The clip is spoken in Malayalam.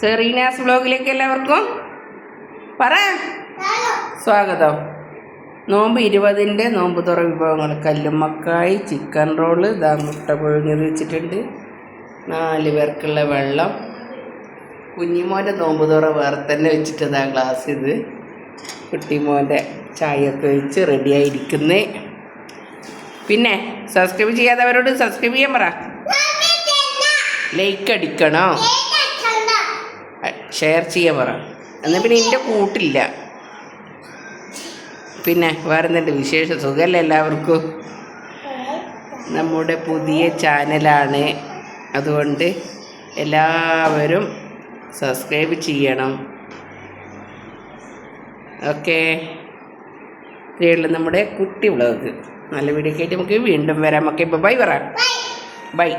സെറീനാസ് വ്ലോഗിലേക്ക് എല്ലാവർക്കും പറ സ്വാഗതം. നോമ്പ് 20-ൻ്റെ നോമ്പ് തുറ വിഭവങ്ങൾ: കല്ലുമ്മക്കായി, ചിക്കൻ റോള്, മുട്ട പുഴുങ്ങിയത് വെച്ചിട്ടുണ്ട്, 4 പേർക്കുള്ള വെള്ളം, കുഞ്ഞിമോൻ്റെ നോമ്പ് തുറ വേറെ തന്നെ വെച്ചിട്ട് ഗ്ലാസ്. ഇത് കുട്ടിമോൻ്റെ ചായയൊക്കെ വെച്ച് റെഡിയായിരിക്കുന്നേ. പിന്നെ സബ്സ്ക്രൈബ് ചെയ്യാത്തവരോട് സബ്സ്ക്രൈബ് ചെയ്യാൻ പറ. ലൈക്ക് അടിക്കണോ, ഷെയർ ചെയ്യാൻ പറ. എന്നാൽ പിന്നെ എൻ്റെ കൂട്ടില്ല. പിന്നെ വേറെ എന്തുണ്ട് വിശേഷം? സുഖമല്ലേ എല്ലാവർക്കും? നമ്മുടെ പുതിയ ചാനലാണ്, അതുകൊണ്ട് എല്ലാവരും സബ്സ്ക്രൈബ് ചെയ്യണം. ഓക്കെ, ഇത്രയുള്ള നമ്മുടെ കുട്ടി വ്ളോഗ്. നല്ല വീഡിയോ ഒക്കെ ആയിട്ട് നമുക്ക് വീണ്ടും വരാം. ഓക്കെ, ബൈ പറ. ബൈ.